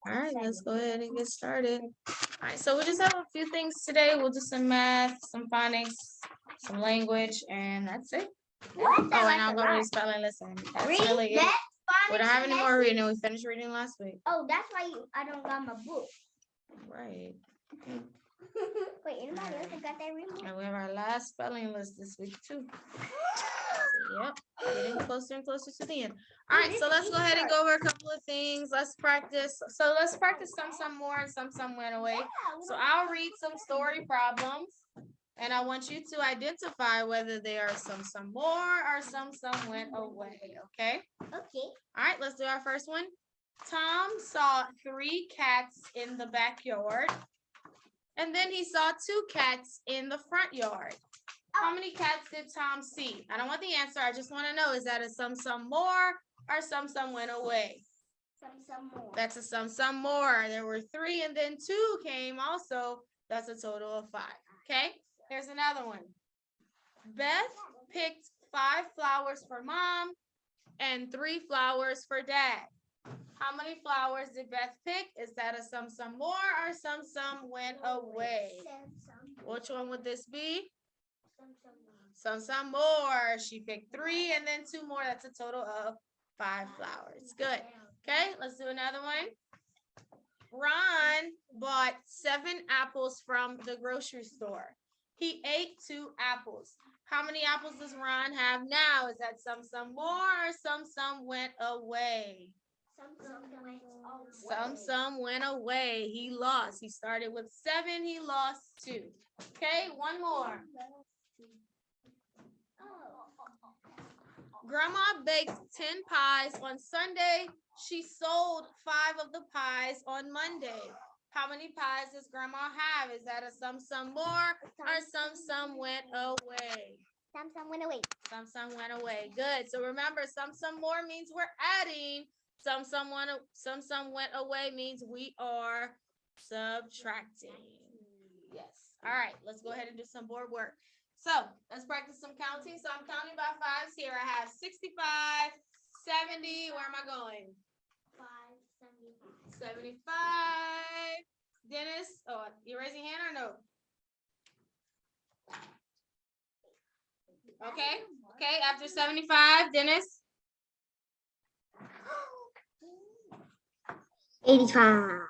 All right, let's go ahead and get started. All right, so we just have a few things today. We'll do some math, some phonics, some language, and that's it. Oh, and I'll go to the spelling lesson. That's really it. We don't have any more reading. We finished reading last week. Oh, that's why I don't got my book. Right. Wait, anybody else got that reading? And we have our last spelling list this week too. Yep, getting closer and closer to the end. All right, so let's go ahead and go over a couple of things. Let's practice. So let's practice some more, and some went away. So I'll read some story problems, and I want you to identify whether they are some more or some went away. Okay? Okay. All right, let's do our first one. Tom saw 3 cats in the backyard, and then he saw 2 cats in the front yard. How many cats did Tom see? I don't want the answer. I just want to know, is that a some more or some went away? Some more. That's a some more. There were 3 and then 2 came also. That's a total of 5. Okay, here's another one. Beth picked 5 flowers for mom and 3 flowers for dad. How many flowers did Beth pick? Is that a some more or some went away? Which one would this be? Some more. She picked 3 and then 2 more. That's a total of 5 flowers. Good. Okay, let's do another one. Ron bought 7 apples from the grocery store. He ate 2 apples. How many apples does Ron have now? Is that some more or some went away? Some went away. He lost. He started with 7. He lost 2. Okay, one more. Grandma baked 10 pies on Sunday. She sold 5 of the pies on Monday. How many pies does Grandma have? Is that a some more or some went away? Some went away. Some went away. Good. So remember, some more means we're adding. Some went away means we are subtracting. Yes. All right. Let's go ahead and do some board work. So let's practice some counting. So I'm counting by 5s here. I have 65, 70. Where am I going? 75. Dennis, oh, you raising your hand or no? Okay. Okay. After 75, Dennis. 85.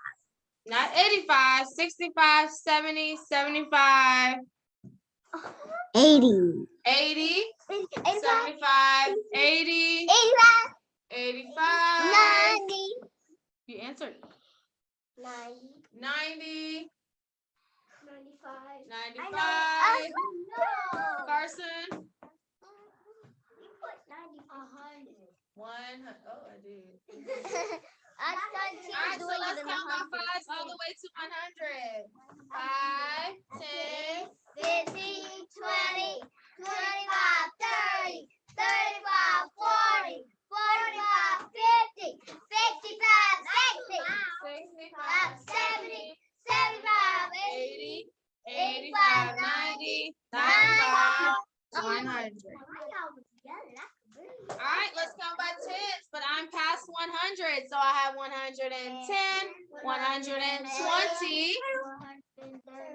Not 85, 65, 70, 75. 80. 80, 75, 80, 85. 90. You answered. 90. 90. 95. 95. No. Carson. You put 90. 100. 100. Oh, I did. All right, so let's count our 5s all the way to 100. 5, 10, 15, 20, 25, 30, 35, 40, 45, 50, 55, 60, 65, 70, 75, 80, 85, 90, 95, 100. All right, let's count by 10s, but I'm past 100. So I have 110, 120,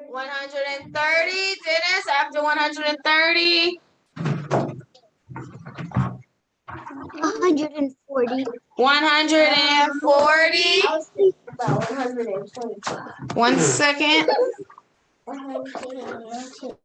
130. Dennis, after 130. 140. 140. I was thinking about 125. 1 second. 110.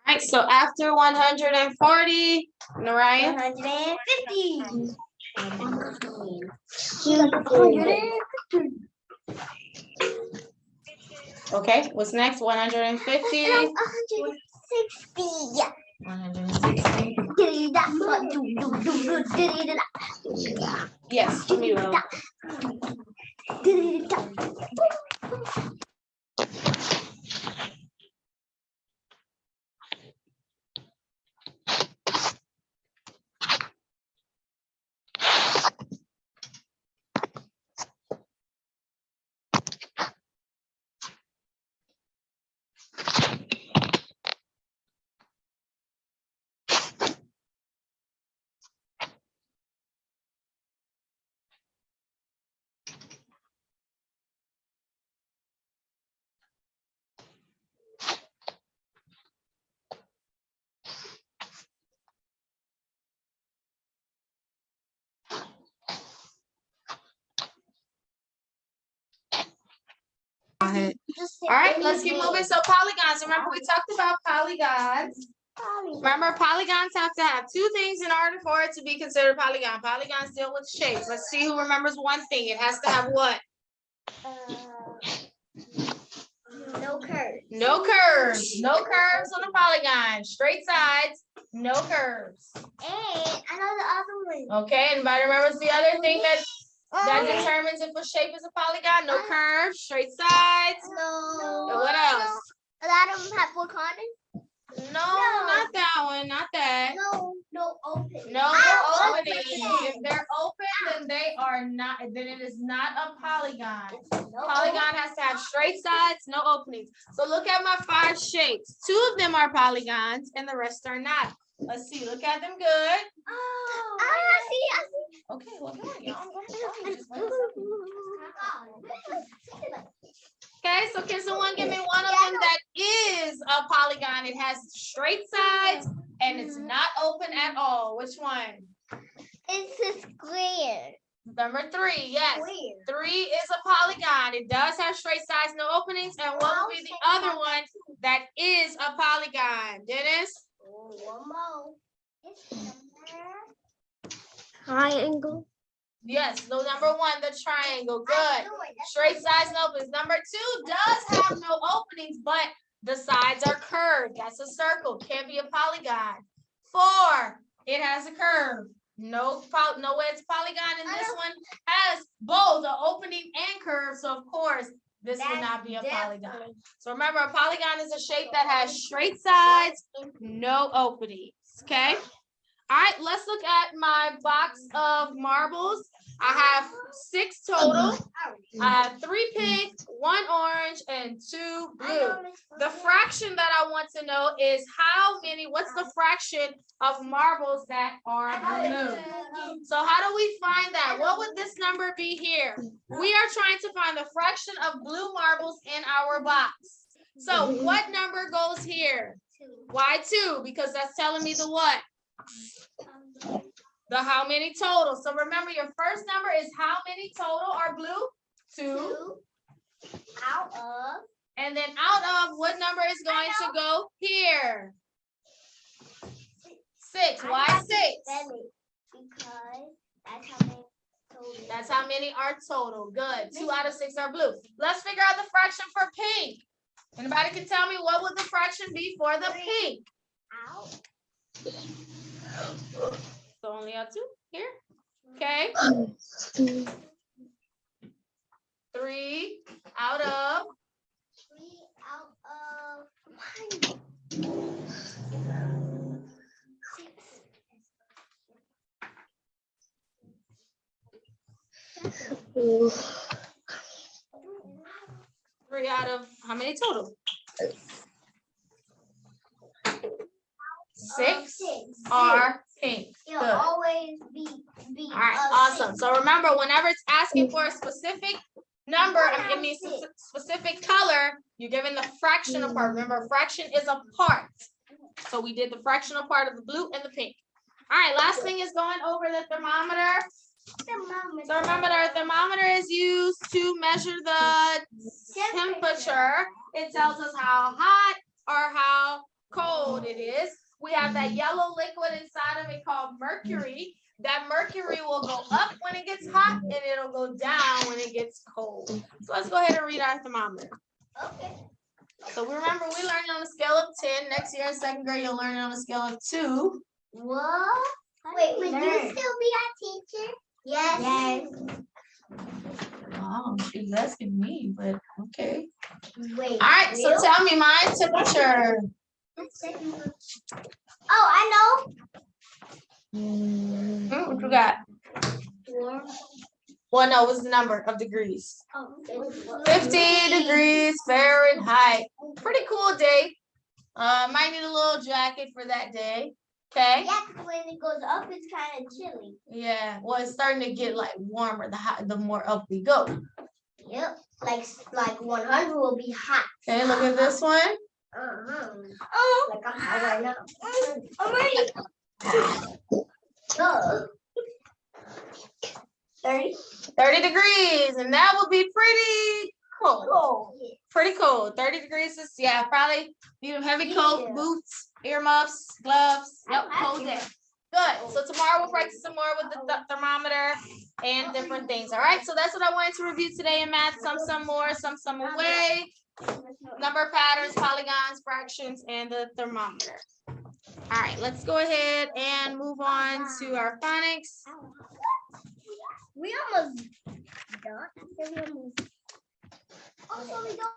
right, so after 140, Nariah. 150. Okay, what's next? 150. 160. 160. Yes, Camilo. All right, let's keep moving. So polygons. Remember, we talked about polygons. Remember, polygons have to have two things in order for it to be considered polygon. Polygons deal with shapes. Let's see who remembers one thing. It has to have what? No curves. No curves. No curves on a polygon. Straight sides, no curves. And I know the other one. Okay, anybody remembers the other thing that determines if a shape is a polygon? No curves, straight sides. No. And what else? A lot of them have 4 corners. No, not that one, not that. No open. No opening. If they're open, then they are not. Then it is not a polygon. Polygon has to have straight sides, no openings. So look at my 5 shapes. 2 of them are polygons, and the rest are not. Let's see. Look at them good. Oh, I see. Okay, well, come on, y'all. I'm gonna show you. Just wait a second. Okay, so can someone give me one of them that is a polygon? It has straight sides and it's not open at all. Which one? It's a square. Number 3, yes. Square. 3 is a polygon. It does have straight sides, no openings. And what would be the other one that is a polygon? Dennis? Oh, one more. It's triangle. Yes, no, number 1, the triangle. Good. Straight sides, no openings. Number 2 does have no openings, but the sides are curved. That's a circle. Can't be a polygon. 4, it has a curve. No way it's a polygon. And this one has both an opening and curve. So of course, this would not be a polygon. So remember, a polygon is a shape that has straight sides, no openings. Okay. All right, let's look at my box of marbles. I have 6 total. I have 3 pink, 1 orange, and 2 blue. The fraction that I want to know is what's the fraction of marbles that are blue? So how do we find that? What would this number be here? We are trying to find the fraction of blue marbles in our box. So what number goes here? Why 2? Because that's telling me the what? The how many total. So remember, your first number is how many total are blue? 2. Out of. And then out of, what number is going to go here? 6. Why 6? Because that's how many total. That's how many are total. Good. 2 out of 6 are blue. Let's figure out the fraction for pink. Anybody can tell me what would the fraction be for the pink? Out. So only have 2 here. Okay. 3 out of. 3 out of 3 out of how many total? 6 are pink. It'll Good. always be. All right, awesome. So remember, whenever it's asking for a specific number, I mean specific color, you're given the fractional part. Remember, fraction is a part. So we did the fractional part of the blue and the pink. All right, last thing is going over the thermometer. So remember, our thermometer is used to measure the temperature. It tells us how hot or how cold it is. We have that yellow liquid inside of it called mercury. That mercury will go up when it gets hot and it'll go down when it gets cold. So let's go ahead and read our thermometer. Okay. So remember, we learned on a scale of 10. Next year in second grade, you'll learn on a scale of 2. What? Wait, would you still be our teacher? Yes. Yes. Oh, she's asking me, but okay. Wait. All right, so tell me my temperature. Oh, I know. What you got? 4. Well, no, what's the number of degrees? Oh, 50 degrees Fahrenheit. Pretty cool day. Might need a little jacket for that day. Okay. Yeah, because when it goes up, it's kind of chilly. Yeah. Well, it's starting to get like warmer the more up we go. Yep. Like 100 will be hot. Okay, look at this one. Oh. Like I'm hot right now. I'm ready. Go. 30 degrees, and that will be pretty cold. Pretty cold. 30 degrees is, yeah, probably need a heavy coat, boots, earmuffs, gloves. Yep, cold day. Good. So tomorrow we'll practice some more with the thermometer and different things. All right. So that's what I wanted to review today in math. Some more, some away. Number patterns, polygons, fractions, and the thermometer. All right. Let's go ahead and move on to our phonics. We almost done. Also, we don't.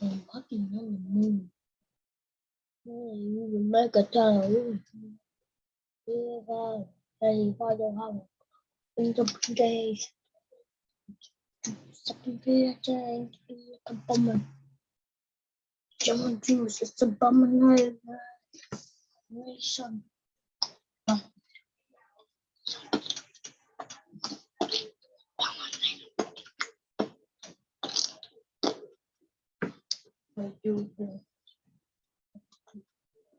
I'm walking on the moon. You will make a town. In the days, second change a bummer. John Juice, it's a bummer. Nation. I do this.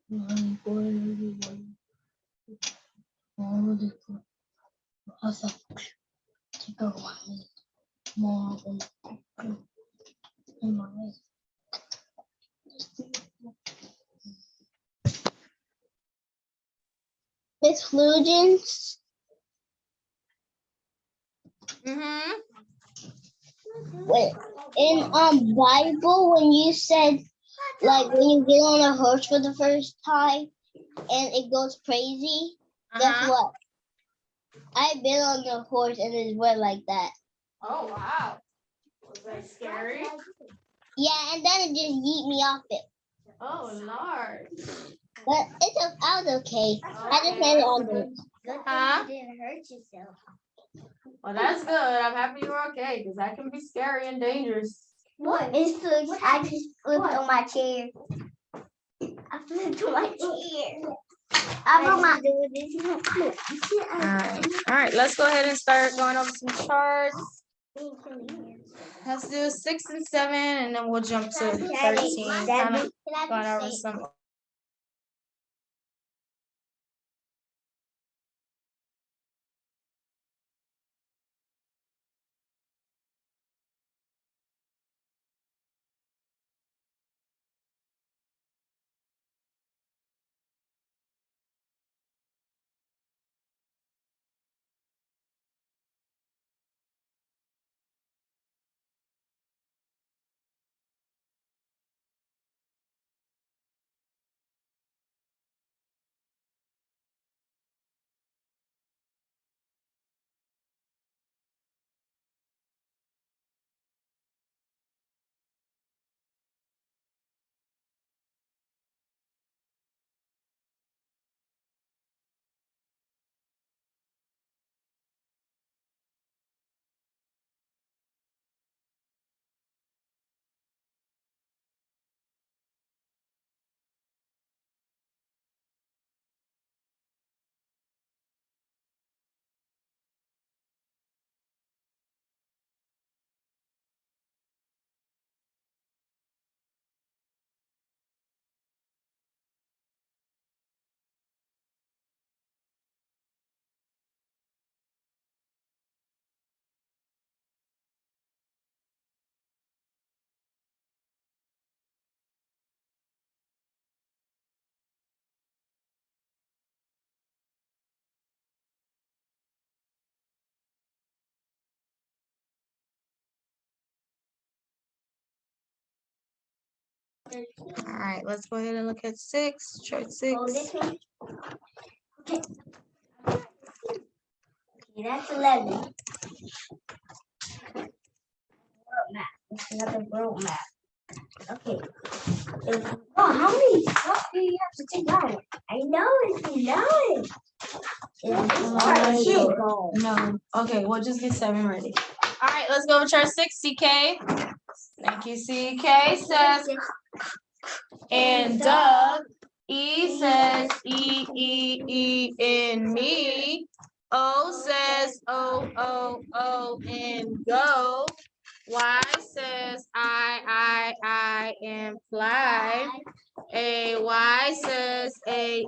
My boy, all the other to go away more than in my Miss Flugins. Wait, in Bible, when you said like when you get on a horse for the first time and it goes crazy, guess what? I've been on the horse and it went like that. Oh wow. Was that scary? Yeah, and then it just yeet me off it. Oh Lord. But I was okay. I just had it on the. Good thing you didn't hurt yourself. Well, that's good. I'm happy you're okay because that can be scary and dangerous. What? I just flipped on my chair. I flipped on my chair. I'm not doing this. All right. Let's go ahead and start going over some charts. Let's do 6 and 7, and then we'll jump to 13. Kind of going over some All right, let's go ahead and look at 6, chart 6. Oh, this one. Okay. Okay, that's 11. World map. That's another world map. Okay. Oh, how many stuff do you have to take out? I know it's 9. No. Okay, we'll just get 7 ready. All right, let's go over chart 6, CK. Thank you, CK says, and Doug. E says, in me. O says, O, in go. Y says, I, in fly. Y says, A,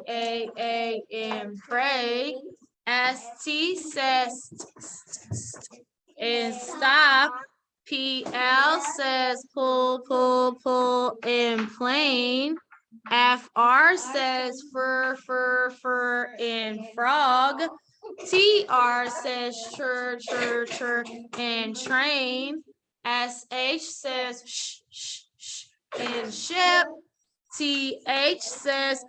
in pray. ST says, in stop. PL says, pull, in plane. FR says, fur, in frog. TR says, chur, in train. SH says, sh, in ship. TH says,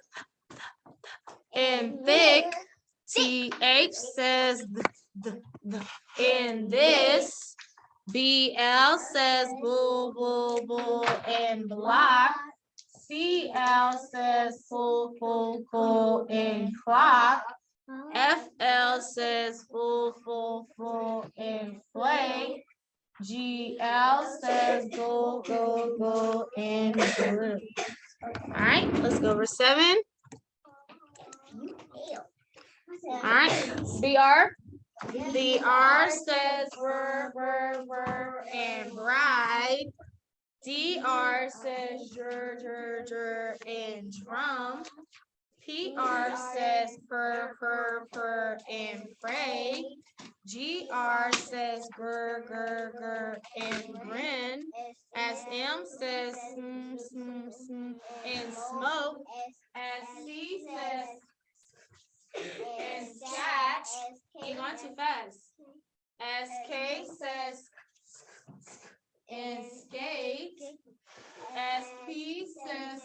in thick. TH says, in this. BL says, bull, in block. CL says, full, in clock. FL says, full, in flake. GL says, go, in glue. All right, let's go over 7. All right, BR. BR says, and bride. DR says, jur, and drum. PR says, purr, and pray. GR says, gur, and grin. SM says, and smoke. SC says, and scat. You're going too fast. SK says, and skate. SP says,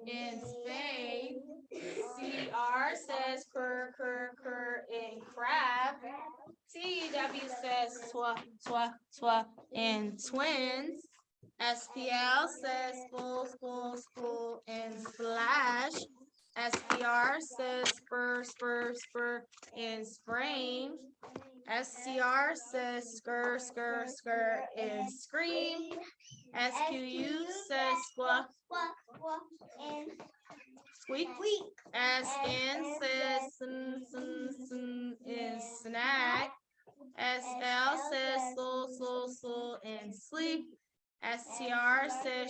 in spade. CR says, cur, in crab. TW says, twa, in twins. SPL says, school, in splash. SPR says, spur, in spring. SCR says, skr, in scream. SQU says, squawk, and squeak. SN says, in snack. SL says, soul, in sleep. STR says,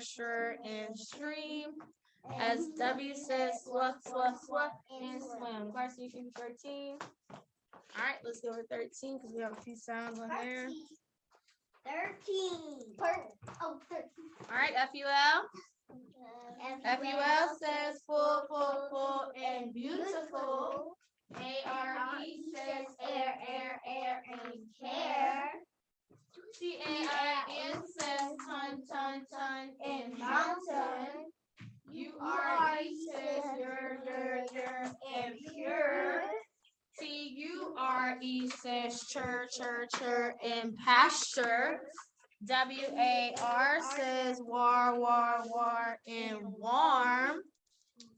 sure, in stream. SW says, swat, in swim. Varsity 13. All right, let's go over 13 because we have a few sounds on there. 13. 13. All right, FUL. FUL says, full, and beautiful. ARE says, air, and care. TAIN says, ton, and mountain. URE says, your, and pure. TURE says, chur, and pasture. WAR says, war, and warm.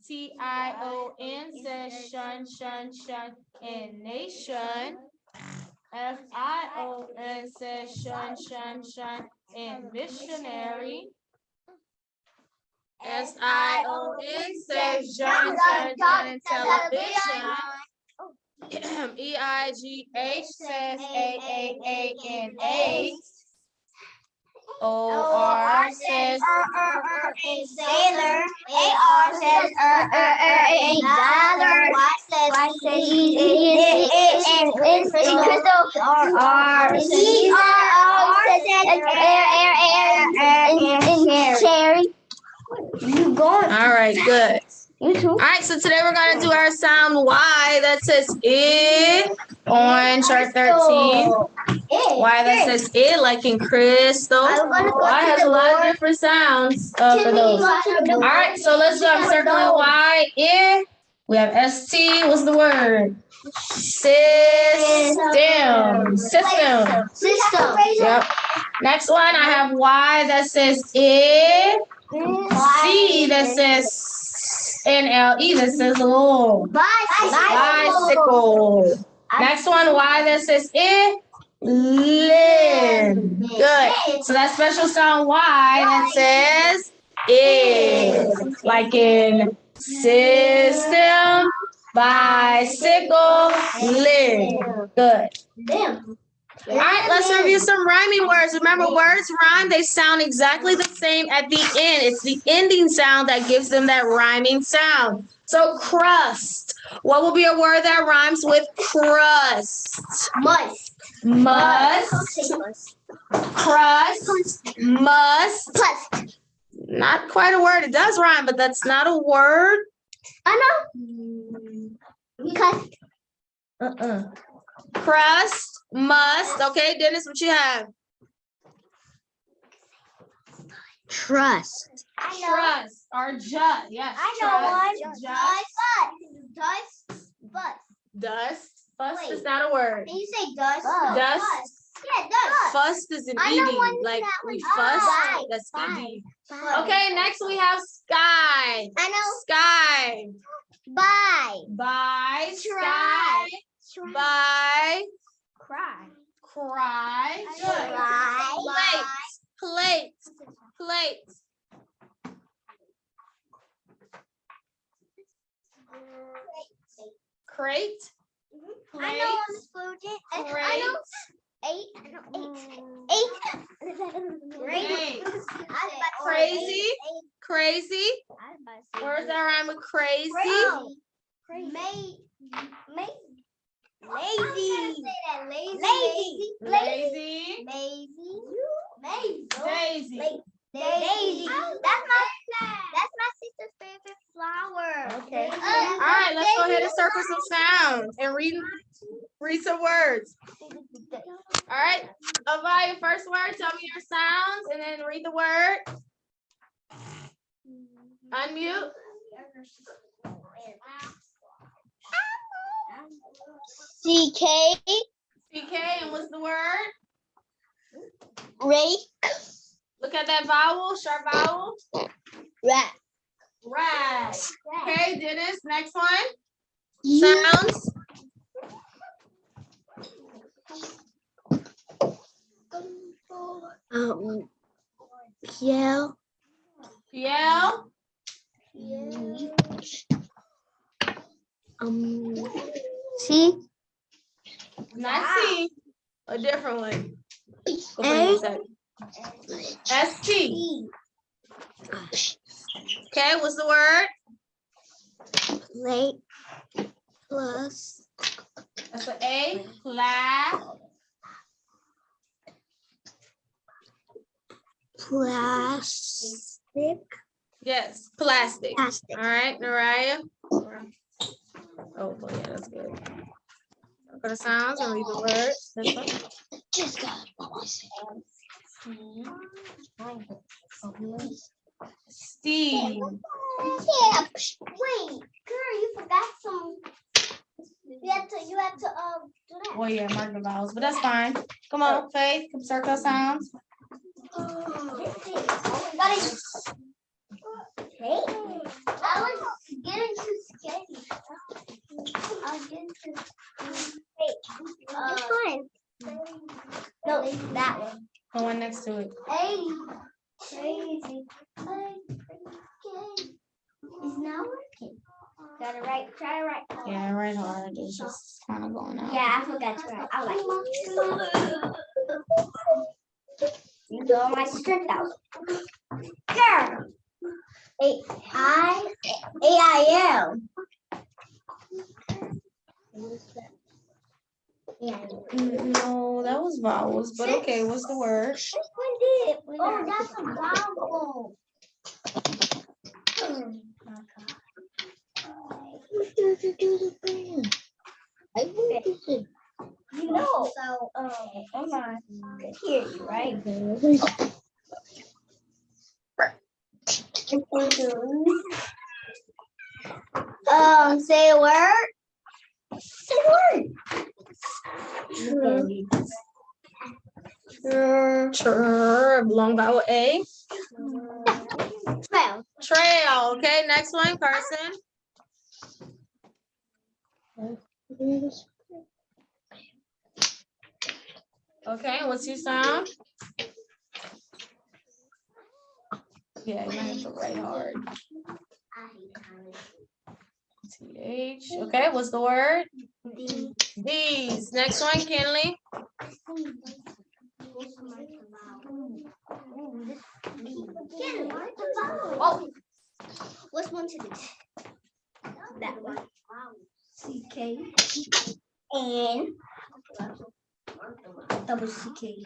TION says, shun, and nation. FION says, shun, and missionary. SION says, John, and television. EIGH says, A, and eight. OR says, in sailor. AR says, in dollar. Y says, in crystal. R says, air, in cherry. You going? All right, good. You too. All right, so today we're gonna do our sound Y that says I on chart 13. Y that says I, like in crystal. Y has a lot of different sounds for those. All right, so let's go. I'm circling Y. I. We have ST. What's the word? System. System. System. Yep. Next one, I have Y that says I. C that says NLE that says oh. Bicycle. Next one, Y that says I. Live. Good. So that special sound Y that says is, like in system, bicycle, live. Good. All right, let's review some rhyming words. Remember, words rhyme, they sound exactly the same at the end. It's the ending sound that gives them that rhyming sound. So crust. What will be a word that rhymes with crust? Must. Crust. Must. Plus. Not quite a word. It does rhyme, but that's not a word. I know. Cust. Crust. Must. Okay, Dennis, what you have? Trust. Trust or just. Yes. I know one. Just. Dust. Fuss Wait. is not a word. Can you say dust? Dust. Yeah, dust. Fuss is an I know ED. one Like that we was fuss. five. That's ED. Five. Okay, next we have sky. I know. Sky. Bye. By. Try. Sky. By. Cry. Cry. Good. Cry. Plate. Plate. Crate. I know one explosion. I know eight. Great. Crazy. Crazy. Words that rhyme with crazy. Lazy. Daisy. Daisy. That's my sister's favorite flower. Okay. All right, let's go ahead and circle some sounds and read some words. All right. Avaya, first word, tell me your sounds and then read the word. Unmute. CK. CK, and what's the word? Rake. Look at that vowel, sharp vowel. Rat. Rat. Okay, Dennis, next one. Sounds. Yell. Yell. See? Not C. A different one. Go for a second. ST. Okay, what's the word? Plate. Plus. That's an A. Plastic. Yes, plastic. Plastic. All right, Naraya. Oh, yeah, that's good. Look at the sounds and read the words. This one. Just got Steve. Yeah. Wait, girl, you forgot some. You have to do that. Oh yeah, mark the vowels, but that's fine. Come on, Faith, come circle sounds. Hey, I was getting too scared. I was getting too. Hey, this one. No, that one. The one next to it. Hey, crazy. It's not working. Gotta write. Try to write. Yeah, right hard. It's just kind of going out. Yeah, I forgot to write. I like. You know my strength out. Girl. A-I-L. No, that was vowels, but okay, what's the word? This one did. Oh, that's a vowel. do the band. I want to say. You know, so Emma could hear you, right? Say a word. Say a word. Long vowel A. Trail. Trail. Okay, next one, Carson. Okay, what's your sound? Yeah, you might have to write hard. TH. Okay, what's the word? These. Next one, Kinley. Oh, what's one to this? That one. CK and double CK.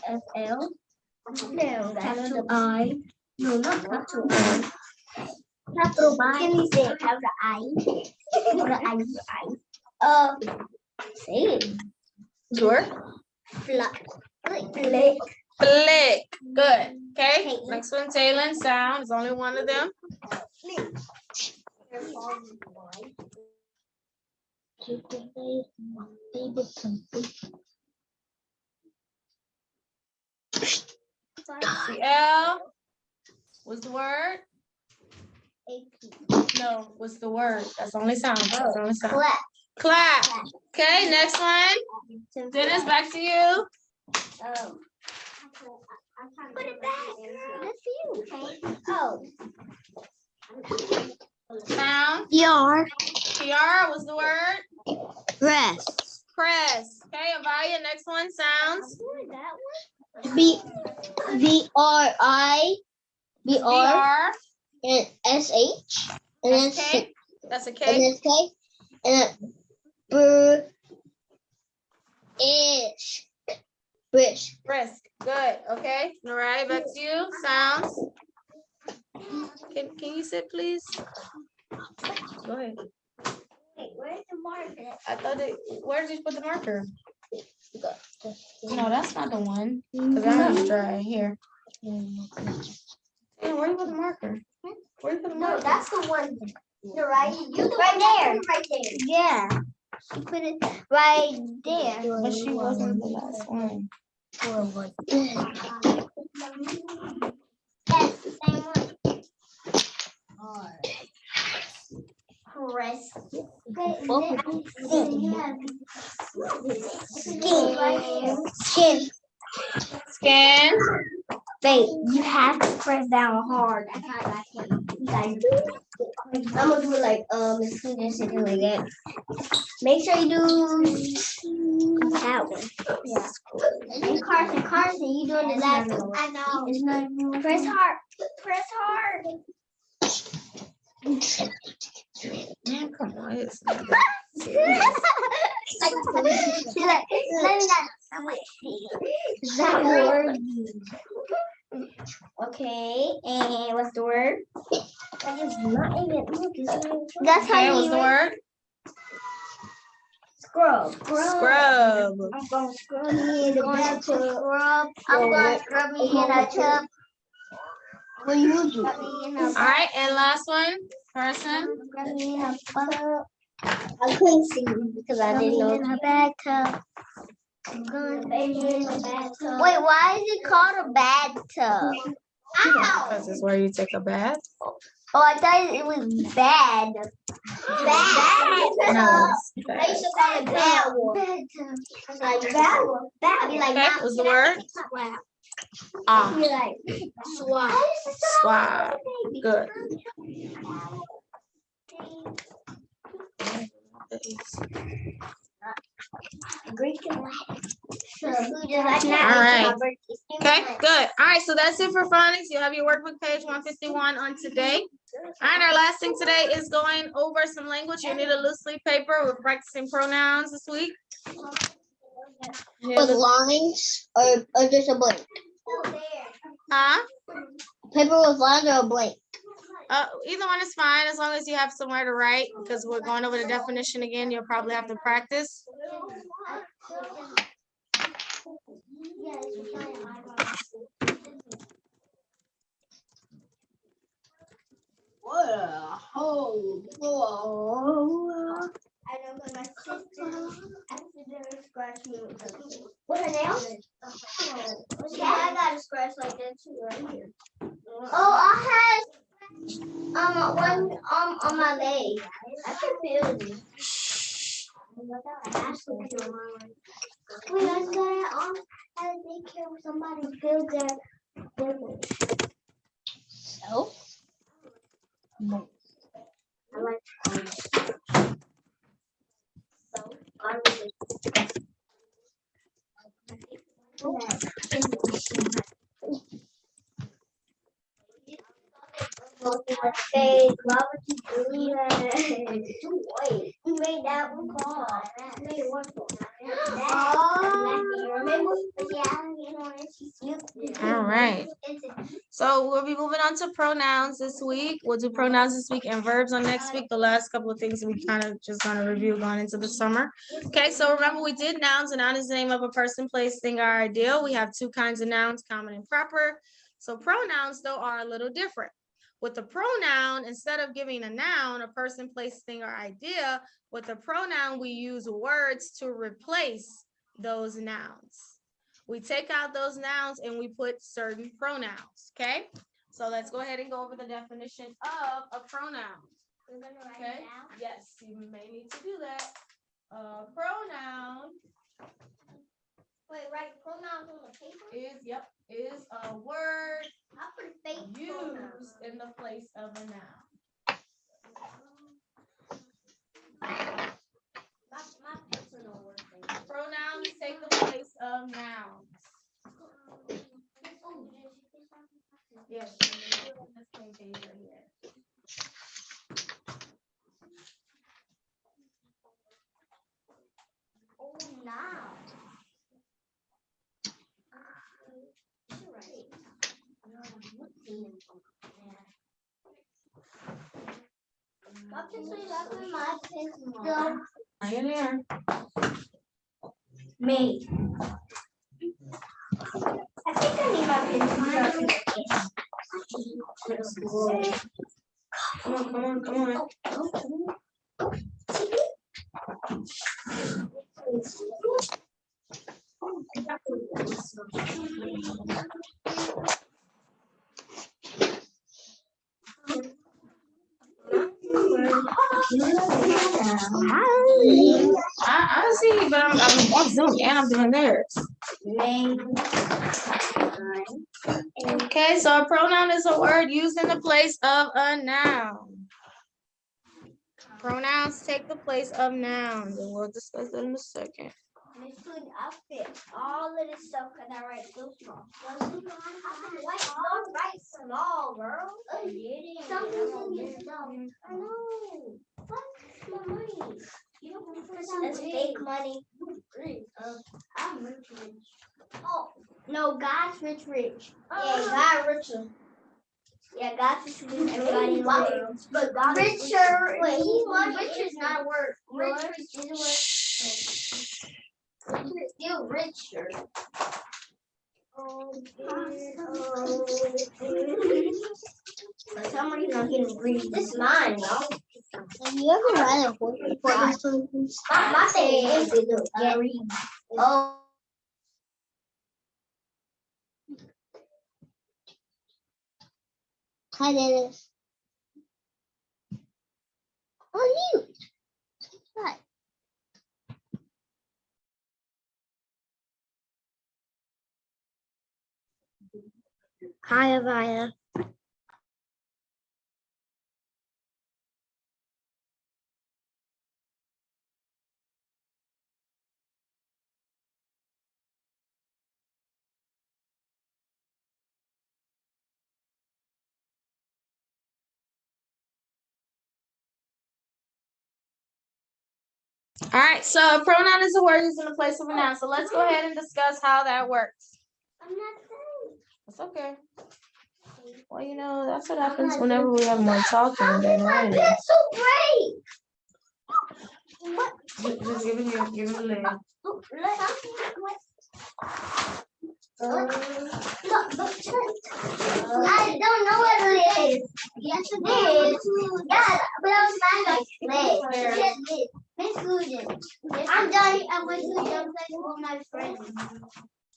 FL. No, capital I. No, not capital I. Capital I. Can you say capital I? Capital I. Say it. Word? Flick. Flick. Good. Okay. Next one, Taylor. Sound. There's only one of them. CL. What's the word? No. What's the word? That's the only sound. That's the only sound. Clap. Clap. Okay. Next one. Dennis, back to you. Put it back. That's you. Oh. Sound. PR. PR. What's the word? Press. Press. Okay. Avaya. Next one. Sounds. BRI. BR. BR. And SH. And then That's K. That's a And K. then K. And then ish. Brisk. Brisk. Good. Okay. All right. Back to you. Sounds. Can you sit, please? Go ahead. Wait, where's the marker? I thought it. Where did you put the marker? No, that's not the one. Cause that one's dry. Here. Yeah, where you put the marker? Where you put the No, marker? that's the one. You're right. You right there. Right there. Yeah. She put it right there. But she wasn't the last one. Yes, same one. Press. Skin. Scan. Wait, you have to press down hard. I can't. Like, I'm gonna do it like let's do this and do it again. Make sure you do that one. Yeah. And Carson, you doing the last one. I know. It's not. Press hard. Press hard. Man, come on. It's not that She's like, let me not switch. That word. Okay, and what's the word? That is not even. That's okay, how what's you the word? scrub. Scrub. I'm gonna scrub me in the bathtub. I'm gonna scrub me in a tub. What you do? All right, and last one, person. Scrub me in a tub. I couldn't see because I didn't know. In a bathtub. Wait, why is it called a bathtub? Because it's where you take a bath. Oh, I thought it was bad. Bad. No, it's I bad. used to call it bad one. Like bad one. I'd be like, Okay, Mom, what's the can I word? take swab? Ah, I'd be like, swab. swab. Good. Greek and Latin. So, All right. Okay, good. All right, so that's it for phonics. You have your workbook page 151 on today. All right, our last thing today is going over some language. You need a loose leaf paper. We're practicing pronouns this week. With lines or just a blank? Huh? Paper with lines or a blank? Either one is fine as long as you have somewhere to write, because we're going over the definition again. You'll probably have to practice. I know because my sister accidentally scratched me with her. With her nails? Yeah, I got a scratch like that too right here. Oh, I had one on my leg. I can feel it. When I said I had to take care of somebody feel their So I like so I was Hey, why would you do that? Wait, you made that one call. You made one call. All right. So we'll be moving on to pronouns this week. We'll do pronouns this week and verbs on next week. The last couple of things we kind of just going to review going into the summer. Okay, so remember we did nouns. A noun is the name of a person, place, thing, or ideal. We have two kinds of nouns, common and proper. So pronouns, though, are a little different. With a pronoun, instead of giving a noun, a person, place, thing, or idea, with a pronoun, we use words to replace those nouns. We take out those nouns and we put certain pronouns, okay? So let's go ahead and go over the definition of a pronoun. Okay? Yes, you may need to do that. A pronoun Wait, write pronouns on the paper? is a word I put fake pronouns. used in the place of a noun. My personal word thing. Pronouns take the place of nouns. Yes, we're on the same page right here. Oh, now. You're right. My pencil. Right in there. Me. I think I need my pencil. Come on. I see, but I'm zoomed and I'm doing theirs. Okay, so a pronoun is a word used in the place of a noun. Pronouns take the place of nouns, and we'll discuss that in a second. Miss Clinton, I fit all of this stuff because I write so small. Don't write small, girl. I know. What's my money? That's fake money. I'm rich. Oh, no, God's rich. Yeah, God richer. Yeah, God's richer than everybody in the world. But God richer. Wait, rich is not a word. Rich is a word. Still richer. Somebody's not getting green. This is mine, no? have you ever read a horse before? My thing is green. Oh. Hi, Dennis. Oh, you. Hi. Hi, Avaya. All right, so a pronoun is a word used in the place of a noun. So let's go ahead and discuss how that works. I'm not saying. It's okay. Well, you know, that's what happens whenever we have more talking than writing. That's so great. Just give it here, give it a lid. I don't know what it is. Yes, it is. Yeah, but I was not like Miss Fusion. I'm done. I went to the jump place with my friends.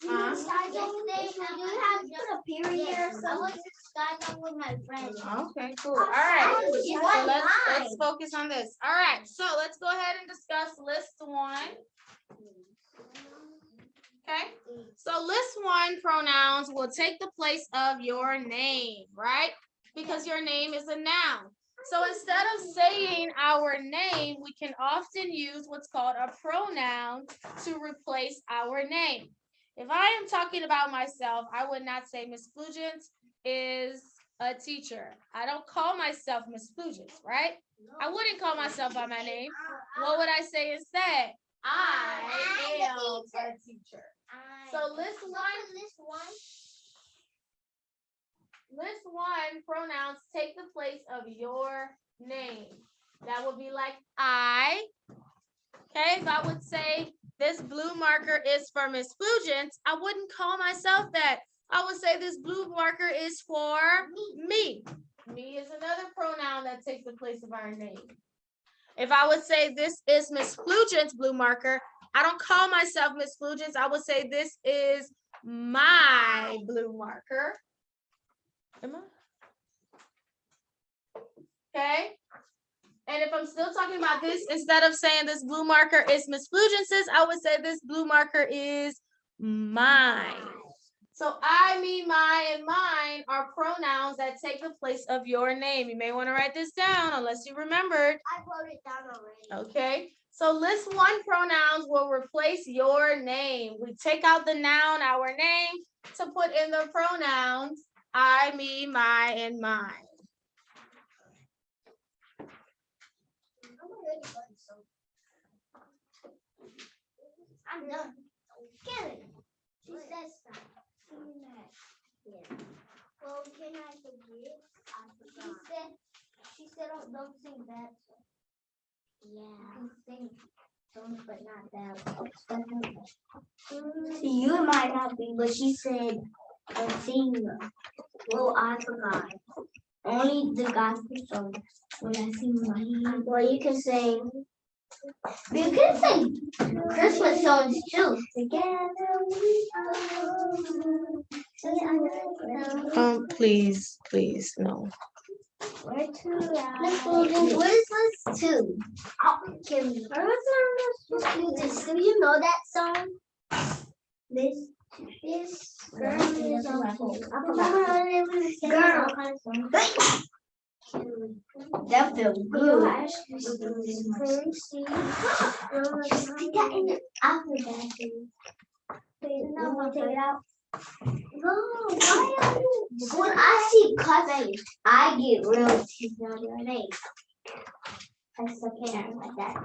Yesterday, do you have to put a period or something? I went to skydiving with my friends. Okay, cool. All right. So let's focus on this. All right. So let's go ahead and discuss list one. Okay. So list one pronouns will take the place of your name, right? Because your name is a noun. So instead of saying our name, we can often use what's called a pronoun to replace our name. If I am talking about myself, I would not say Miss Flugent is a teacher. I don't call myself Miss Flugent, right? I wouldn't call myself by my name. What would I say instead? I am a teacher. So list one pronouns take the place of your name. That would be like I. Okay, if I would say this blue marker is for Miss Flugent, I wouldn't call myself that. I would say this blue marker is for me. Me is another pronoun that takes the place of our name. If I would say this is Miss Flugent's blue marker, I don't call myself Miss Flugent. I would say this is my blue marker. Am I? Okay. And if I'm still talking about this, instead of saying this blue marker is Miss Flugent's, I would say this blue marker is mine. So I, me, my, and mine are pronouns that take the place of your name. You may want to write this down unless you remembered. I wrote it down already. Okay. So list one pronouns will replace your name. We take out the noun, our name, to put in the pronouns I, me, my, and mine. I'm done. Get it. She says that. Yeah. Well, can I forget? She said don't sing that. Yeah. You can sing songs, but not that. You might not be, but she said sing. Well, I forgot. Only the gospel songs. When I sing my well, you can sing. You can sing Christmas songs too. Together we are. Please, no. Where to? What is this two? Do you know that song? This girl is a girl. That feels good. Stick that in the after that. Take it out. No, why are you? When I see cussing, I get real teeth on your name. I still can't like that.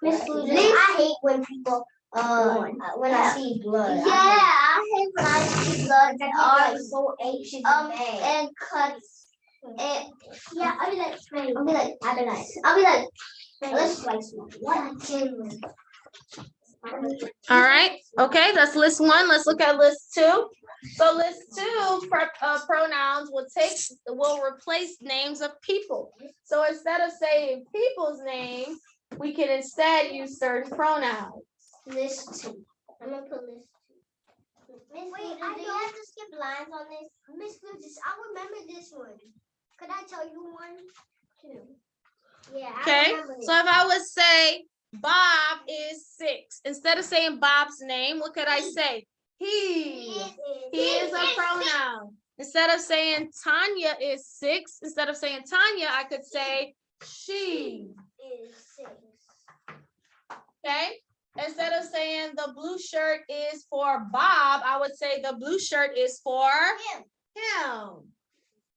Miss Flugent, I hate when people when I see blood. Yeah, I hate when I see blood that are so anxious and cuts. And yeah, I'll be like, let's like what? All right. Okay, that's list one. Let's look at list two. So list two pronouns will replace names of people. So instead of saying people's names, we can instead use certain pronouns. List two. I'm gonna put list two. Wait, do you have to skip lines on this? Miss Flugent, I remember this one. Could I tell you one? Two. Yeah. Okay. So if I would say Bob is 6, instead of saying Bob's name, what could I say? He is a pronoun. Instead of saying Tanya is 6, instead of saying Tanya, I could say she is 6. Okay. Instead of saying the blue shirt is for Bob, I would say the blue shirt is for him.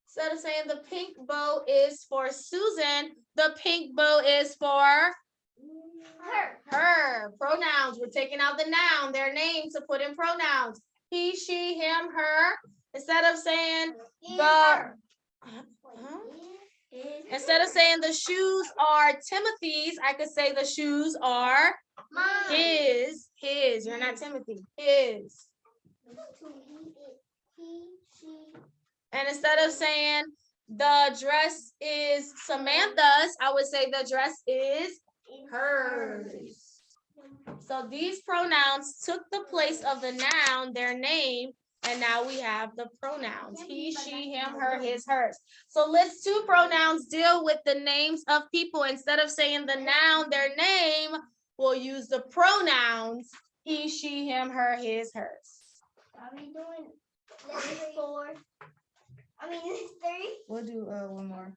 Instead of saying the pink bow is for Susan, the pink bow is for her. Pronouns. We're taking out the noun, their name, to put in pronouns. He, she, him, her. Instead of saying the instead of saying the shoes are Timothy's, I could say the shoes are his. You're not Timothy. His. And instead of saying the dress is Samantha's, I would say the dress is hers. So these pronouns took the place of the noun, their name, and now we have the pronouns. He, she, him, her, his, hers. So list 2 pronouns deal with the names of people. Instead of saying the noun, their name, we'll use the pronouns. He, she, him, her, his, hers. Are we doing list 4? I mean, list 3? We'll do one more.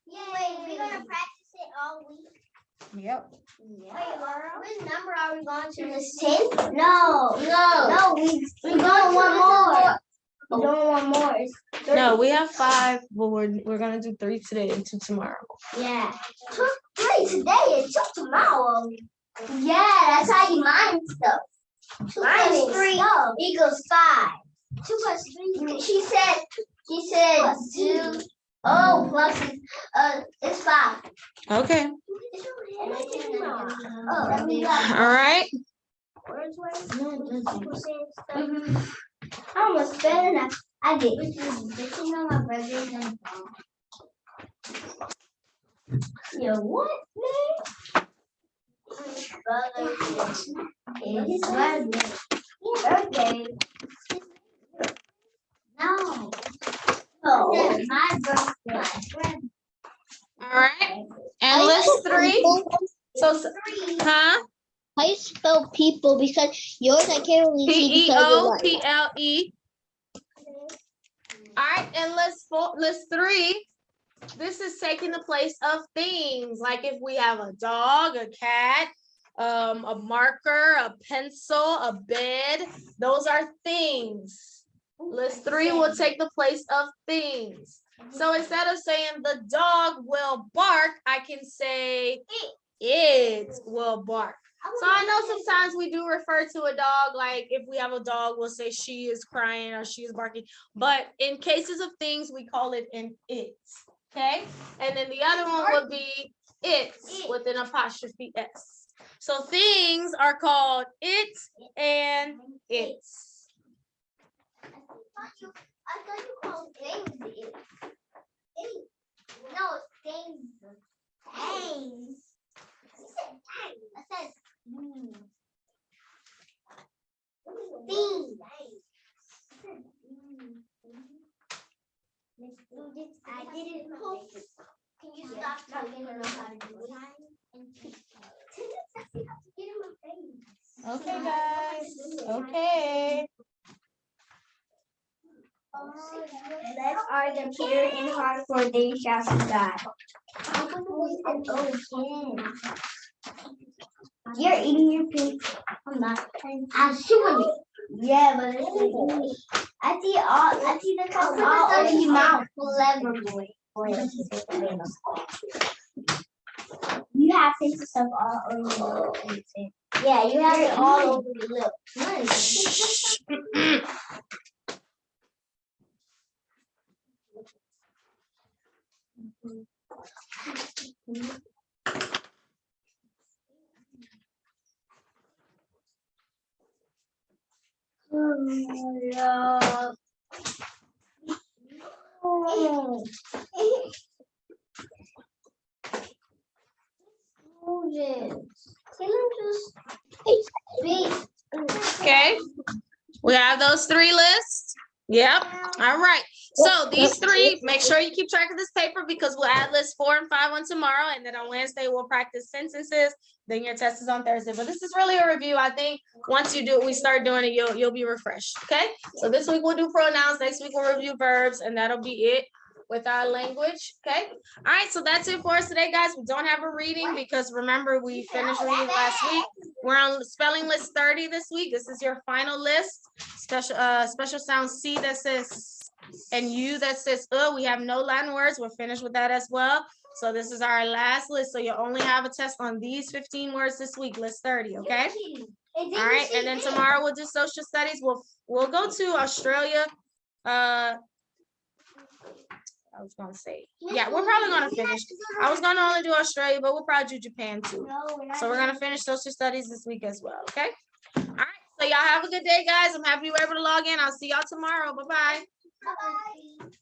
Yeah, wait, we're going to practice it all week. Yep. Wait, what number are we going to? List 10? No, we're going one more. We're doing one more. No, we have 5, but we're gonna do 3 today and 2 tomorrow. Yeah. 3 today and 2 tomorrow. Yeah, that's how you mind stuff. 2 plus 3 equals 5. 2 plus 3. She said 2. Oh, plus it's 5. Okay. All right. I almost fell in that. I did. You know my brother's in Yo, what, man? His birthday. No. Oh, my birthday. All right. And list 3. So, huh? How you spell people? Because yours I can't really see because of light. People. All right, and list 3. This is taking the place of things. Like if we have a dog, a cat, a marker, a pencil, a bed. Those are things. List 3 will take the place of things. So instead of saying the dog will bark, I can say it will bark. So I know sometimes we do refer to a dog, like if we have a dog, we'll say she is crying or she is barking. But in cases of things, we call it an it. Okay? And then the other one would be it's with an apostrophe S. So things are called it and it's. I thought you called things it. No, things. Things. You said things. I said things. I didn't know. Can you stop talking about how to do it? Okay, guys. Okay. Let's are the pure in heart, for they shall see God. You're eating your pizza. I'm not. I'm chewing it. Yeah, but it's English. I see the cup all over your mouth. Clever boy. You have pizza stuff all over your lips. Yeah, you have it all over your lips. Okay. We have those 3 lists. Yep. All right. So these 3, make sure you keep track of this paper because we'll add lists 4 and 5 on tomorrow. And then on Wednesday, we'll practice sentences. Then your test is on Thursday. But this is really a review. I think once you do it, we start doing it, you'll be refreshed. Okay. So this week we'll do pronouns. Next week we'll review verbs, and that'll be it with our language. Okay. All right. So that's it for us today, guys. We don't have a reading because remember, we finished reading last week. We're on spelling list 30 this week. This is your final list. Special sound C that says and U that says we have no Latin words. We're finished with that as well. So this is our last list. So you only have a test on these 15 words this week, list 30, okay? All right, and then tomorrow we'll do social studies. We'll go to Australia I was gonna say, yeah, we're probably gonna finish. I was gonna only do Australia, but we'll probably do Japan too. So we're gonna finish social studies this week as well. Okay. All right. So y'all have a good day, guys. I'm happy you were able to log in. I'll see y'all tomorrow. Bye bye. Bye-bye.